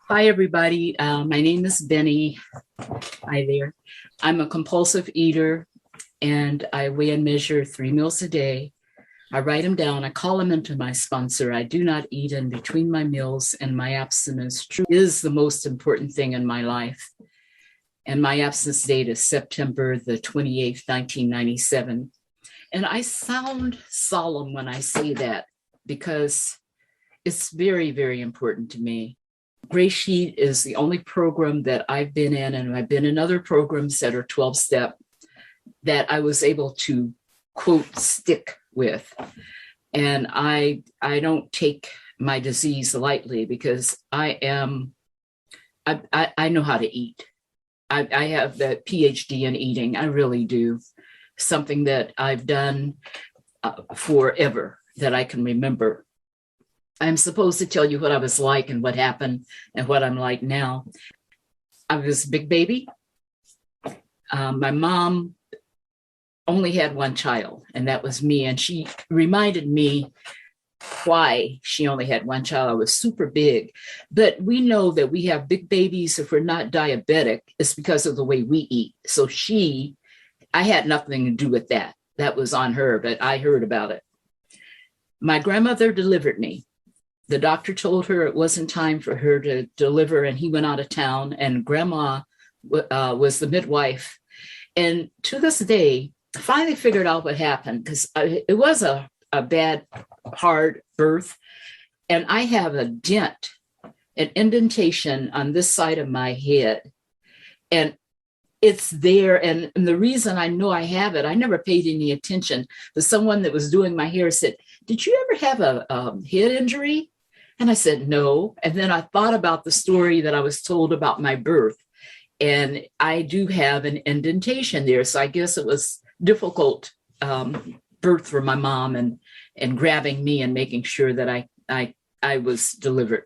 Hi, everybody. My name is Bennie. Hi there. I'm a compulsive eater and I weigh and measure 3 meals a day. I write them down. I call them into my sponsor. I do not eat in between my meals, and my abstinence truly is the most important thing in my life. And my abstinence date is September the 28th, 1997. And I sound solemn when I say that because it's very, very important to me. GreySheet is the only program that I've been in, and I've been in other programs that are 12-step that I was able to, quote, stick with. And I don't take my disease lightly because I know how to eat. I have the PhD in eating. I really do. Something that I've done forever that I can remember. I'm supposed to tell you what I was like and what happened and what I'm like now. I was a big baby. My mom only had one child, and that was me. And she reminded me why she only had one child. I was super big. But we know that we have big babies if we're not diabetic. It's because of the way we eat. So I had nothing to do with that. That was on her, but I heard about it. My grandmother delivered me. The doctor told her it wasn't time for her to deliver, and he went out of town, and grandma was the midwife. And to this day, I finally figured out what happened because it was a bad, hard birth. And I have a dent, an indentation on this side of my head. And it's there. And the reason I know I have it, I never paid any attention. But someone that was doing my hair said, "Did you ever have a head injury?" And I said, "No." And then I thought about the story that I was told about my birth. And I do have an indentation there. So I guess it was difficult birth for my mom and grabbing me and making sure that I was delivered.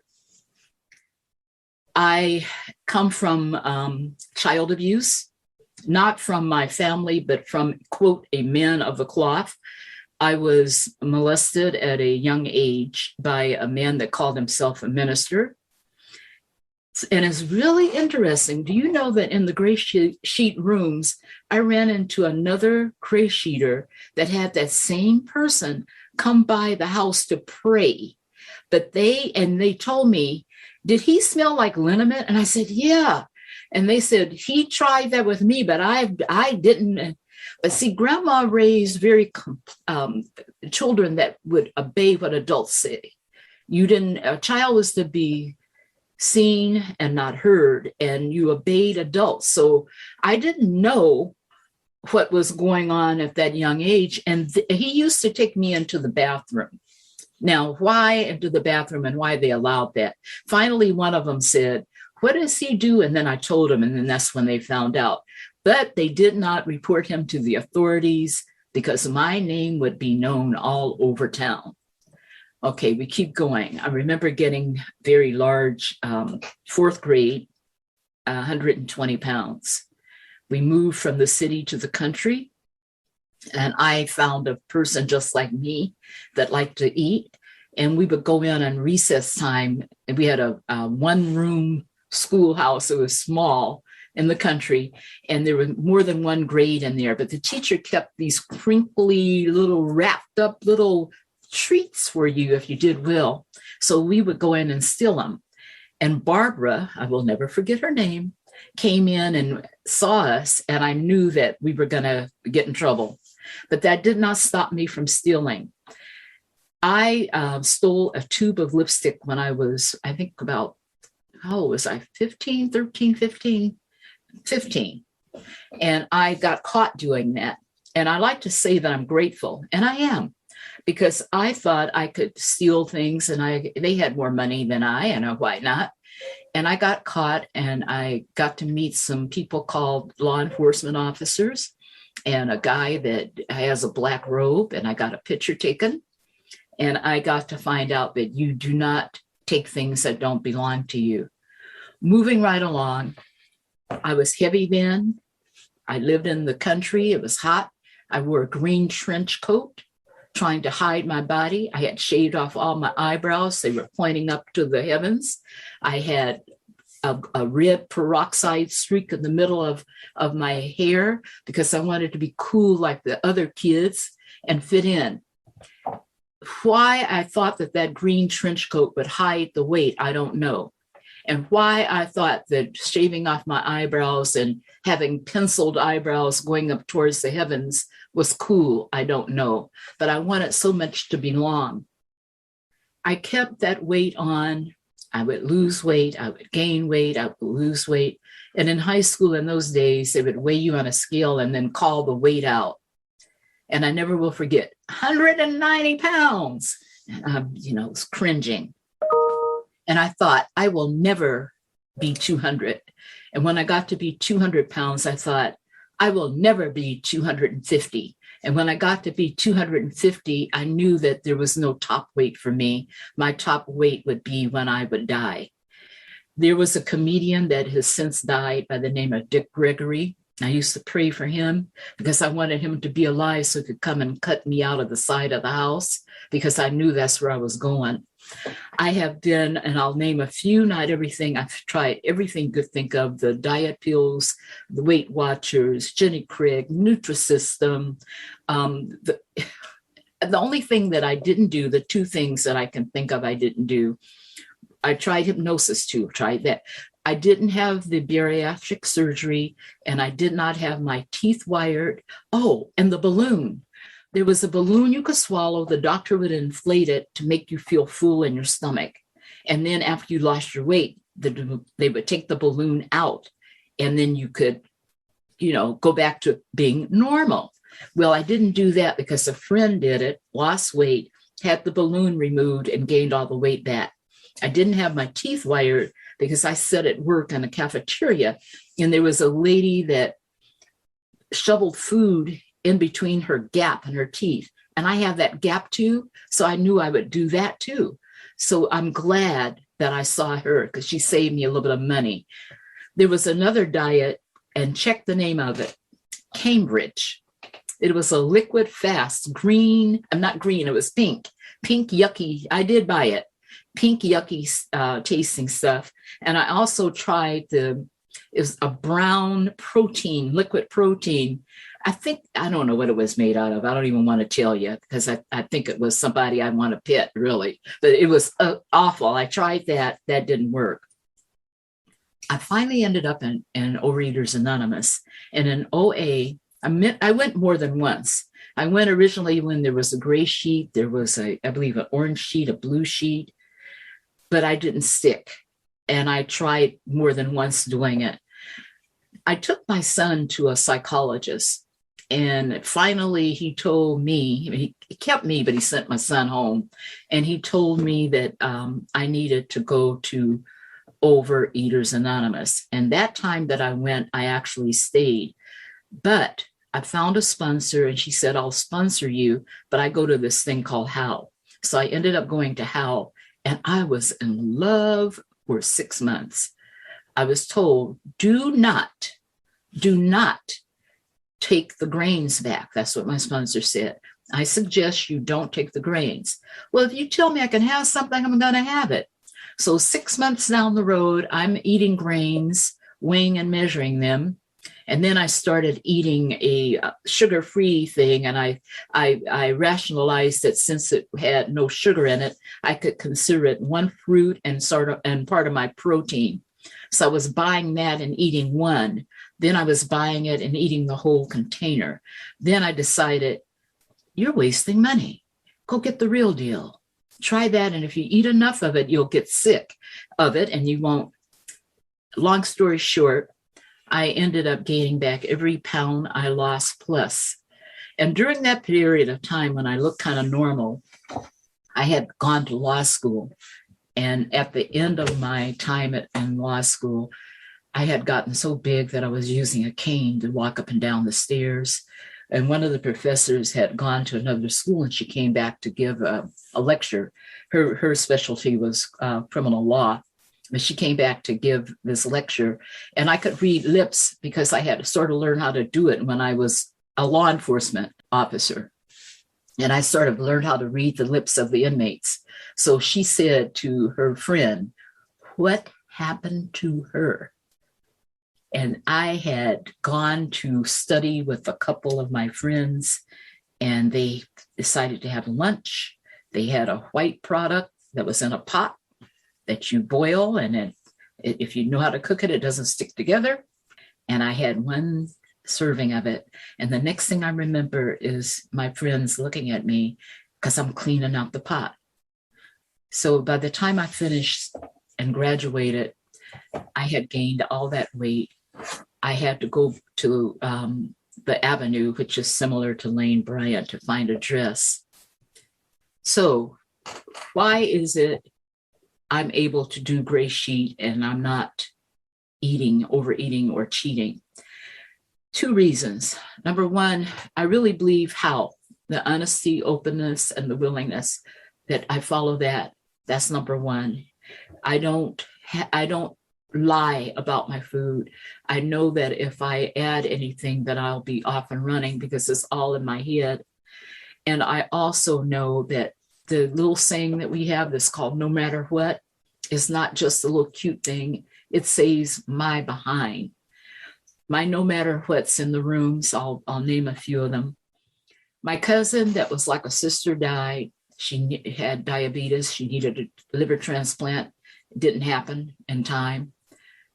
I come from child abuse, not from my family, but from, quote, a man of the cloth. I was molested at a young age by a man that called himself a minister. And it's really interesting. Do you know that in the gray sheet rooms, I ran into another GreySheeter that had that same person come by the house to pray. But they told me, "Did he smell like liniment?" And I said, "Yeah." And they said, "He tried that with me, but I didn't." But see, grandma raised children that would obey what adults say. A child was to be seen and not heard, and you obeyed adults. So I didn't know what was going on at that young age. And he used to take me into the bathroom. Now, why into the bathroom and why they allowed that? Finally, one of them said, "What does he do?" And then I told him, and then that's when they found out. But they did not report him to the authorities because my name would be known all over town. Okay, we keep going. I remember getting very large, fourth grade, 120 pounds. We moved from the city to the country, and I found a person just like me that liked to eat. And we would go in on recess time, and we had a one-room schoolhouse. It was small in the country, and there was more than one grade in there. But the teacher kept these crinkly little wrapped up little treats for you if you did well. So we would go in and steal them. And Barbara, I will never forget her name, came in and saw us, and I knew that we were going to get in trouble. But that did not stop me from stealing. I stole a tube of lipstick when I was, I think about, how old was I? 15, 13, 15, 15. And I got caught doing that. And I like to say that I'm grateful, and I am, because I thought I could steal things, and they had more money than I, and why not? And I got caught, and I got to meet some people called law enforcement officers and a guy that has a black robe, and I got a picture taken. And I got to find out that you do not take things that don't belong to you. Moving right along, I was heavy then. I lived in the country. It was hot. I wore a green trench coat trying to hide my body. I had shaved off all my eyebrows. They were pointing up to the heavens. I had a red peroxide streak in the middle of my hair because I wanted to be cool like the other kids and fit in. Why I thought that green trench coat would hide the weight, I don't know. And why I thought that shaving off my eyebrows and having penciled eyebrows going up towards the heavens was cool, I don't know. But I wanted so much to belong. I kept that weight on. I would lose weight, I would gain weight, I would lose weight. And in high school in those days, they would weigh you on a scale and then call the weight out. And I never will forget, 190 pounds. And I'm, was cringing. And I thought, I will never be 200. And when I got to be 200 pounds, I thought, I will never be 250. And when I got to be 250, I knew that there was no top weight for me. My top weight would be when I would die. There was a comedian that has since died by the name of Dick Gregory. I used to pray for him because I wanted him to be alive so he could come and cut me out of the side of the house because I knew that's where I was going. I have been, and I'll name a few, not everything. I've tried everything you could think of, the diet pills, the Weight Watchers, Jenny Craig, Nutrisystem. The only thing that I didn't do, the two things that I can think of I didn't do, I tried hypnosis too, tried that. I didn't have the bariatric surgery and I did not have my teeth wired. Oh, and the balloon. There was a balloon you could swallow. The doctor would inflate it to make you feel full in your stomach. And then after you lost your weight, they would take the balloon out and then you could, go back to being normal. Well, I didn't do that because a friend did it, lost weight, had the balloon removed and gained all the weight back. I didn't have my teeth wired because I sat at work in a cafeteria and there was a lady that shoveled food in between her gap and her teeth. And I have that gap too. So I knew I would do that too. So I'm glad that I saw her because she saved me a little bit of money. There was another diet, and check the name of it, Cambridge. It was a liquid fast, green. I'm not green, it was pink yucky. I did buy it. Pink yucky tasting stuff. And I also tried it was a brown protein, liquid protein. I don't know what it was made out of. I don't even want to tell you because I think it was somebody I want to pet, really. But it was awful. I tried that. That didn't work. I finally ended up in Overeaters Anonymous. And in OA, I went more than once. I went originally when there was a gray sheet. There was, I believe, an orange sheet, a blue sheet. But I didn't stick. And I tried more than once doing it. I took my son to a psychologist. And finally, he told me, he kept me, but he sent my son home. And he told me that I needed to go to Overeaters Anonymous. And that time that I went, I actually stayed. But I found a sponsor and she said, I'll sponsor you, but I go to this thing called HOW. So I ended up going to HOW and I was in love for 6 months. I was told, do not take the grains back. That's what my sponsor said. I suggest you don't take the grains. Well, if you tell me I can have something, I'm going to have it. So 6 months down the road, I'm eating grains, weighing and measuring them. And then I started eating a sugar-free thing. And I rationalized that since it had no sugar in it, I could consider it one fruit and part of my protein. So I was buying that and eating one. Then I was buying it and eating the whole container. Then I decided, you're wasting money. Go get the real deal. Try that. And if you eat enough of it, you'll get sick of it and you won't. Long story short, I ended up gaining back every pound I lost plus. And during that period of time when I looked kind of normal, I had gone to law school. And at the end of my time in law school, I had gotten so big that I was using a cane to walk up and down the stairs. And one of the professors had gone to another school and she came back to give a lecture. Her specialty was criminal law. But she came back to give this lecture and I could read lips because I had to sort of learn how to do it when I was a law enforcement officer. And I sort of learned how to read the lips of the inmates. So she said to her friend, what happened to her. And I had gone to study with a couple of my friends, and they decided to have lunch. They had a white product that was in a pot that you boil, and if you know how to cook it, it doesn't stick together. And I had one serving of it. And the next thing I remember is my friends looking at me because I'm cleaning out the pot. So by the time I finished and graduated, I had gained all that weight. I had to go to the Avenue, which is similar to Lane Bryant, to find a dress. So why is it I'm able to do Gray Sheet and I'm not overeating, or cheating? Two reasons. Number one, I really believe the honesty, openness, and the willingness that I follow that. That's number one. I don't lie about my food. I know that if I add anything, that I'll be off and running because it's all in my head. And I also know that the little saying that we have that's called "no matter what" is not just a little cute thing. It saves my behind. My no matter what's in the rooms, I'll name a few of them. My cousin that was like a sister died. She had diabetes. She needed a liver transplant. It didn't happen in time.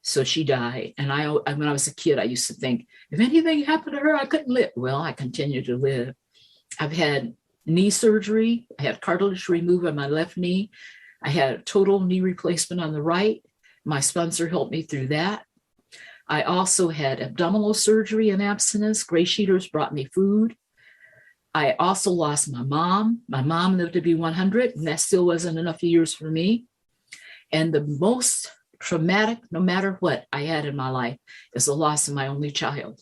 So she died. And when I was a kid, I used to think, if anything happened to her, I couldn't live. Well, I continued to live. I've had knee surgery. I had cartilage removed on my left knee. I had a total knee replacement on the right. My sponsor helped me through that. I also had abdominal surgery and abstinence. GreySheeters brought me food. I also lost my mom. My mom lived to be 100, and that still wasn't enough years for me. And the most traumatic, no matter what I had in my life, is the loss of my only child.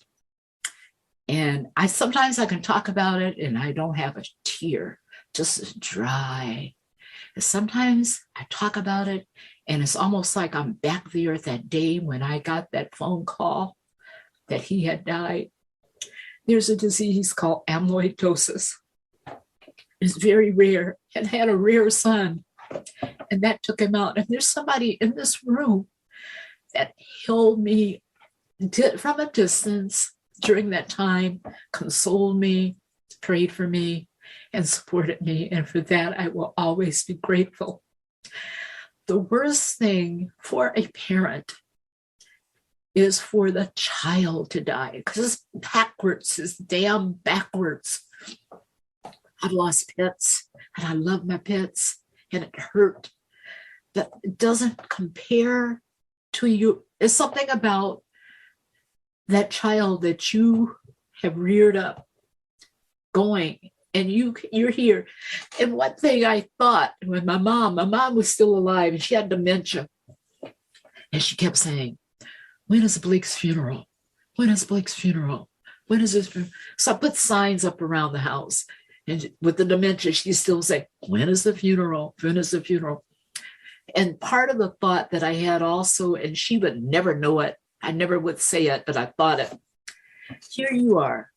And sometimes I can talk about it and I don't have a tear, just dry. And sometimes I talk about it and it's almost like I'm back there at that day when I got that phone call that he had died. There's a disease called amyloidosis. It's very rare, and had a rare son, and that took him out. And there's somebody in this room that held me from a distance during that time, consoled me, prayed for me, and supported me. And for that, I will always be grateful. The worst thing for a parent is for the child to die, because it's backwards, it's damn backwards. I've lost pets, and I love my pets, and it hurt. But it doesn't compare to you. It's something about that child that you have reared up going, and you're here. And one thing I thought when my mom was still alive, and she had dementia, and she kept saying, when is Blake's funeral? When is Blake's funeral? When is his funeral? So I put signs up around the house. And with the dementia, she still say, when is the funeral? When is the funeral? And part of the thought that I had also, and she would never know it, I never would say it, but I thought it. Here you are,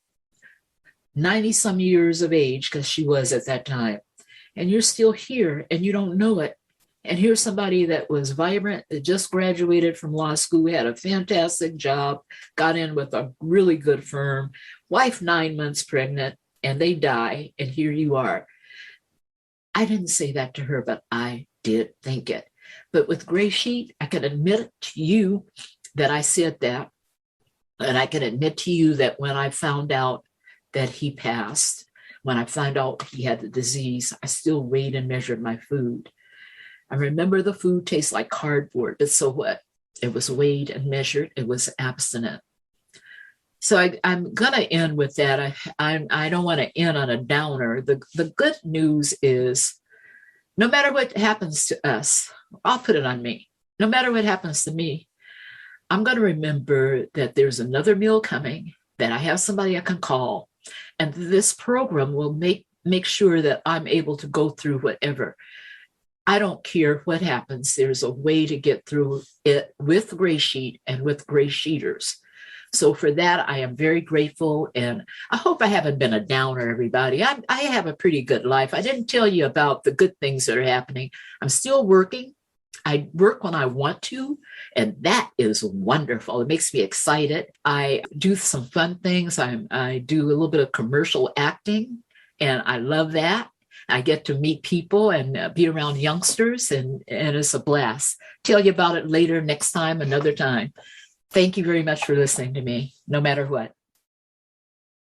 90 some years of age, because she was at that time, and you're still here and you don't know it. And here's somebody that was vibrant, that just graduated from law school, had a fantastic job, got in with a really good firm, wife 9 months pregnant, and they die, and here you are. I didn't say that to her, but I did think it. But with Gray Sheet, I can admit to you that I said that, and I can admit to you that when I found out that he passed, when I found out he had the disease, I still weighed and measured my food. I remember the food tastes like cardboard, but so what? It was weighed and measured. It was abstinent. So I'm going to end with that. I don't want to end on a downer. The good news is, no matter what happens to us, I'll put it on me. No matter what happens to me, I'm going to remember that there's another meal coming, that I have somebody I can call, and this program will make sure that I'm able to go through whatever. I don't care what happens. There's a way to get through it with Gray Sheet and with GreySheeters. So for that, I am very grateful. And I hope I haven't been a downer, everybody. I have a pretty good life. I didn't tell you about the good things that are happening. I'm still working. I work when I want to, and that is wonderful. It makes me excited. I do some fun things. I do a little bit of commercial acting, and I love that. I get to meet people and be around youngsters, and it's a blast. Tell you about it later, next time, another time. Thank you very much for listening to me, no matter what.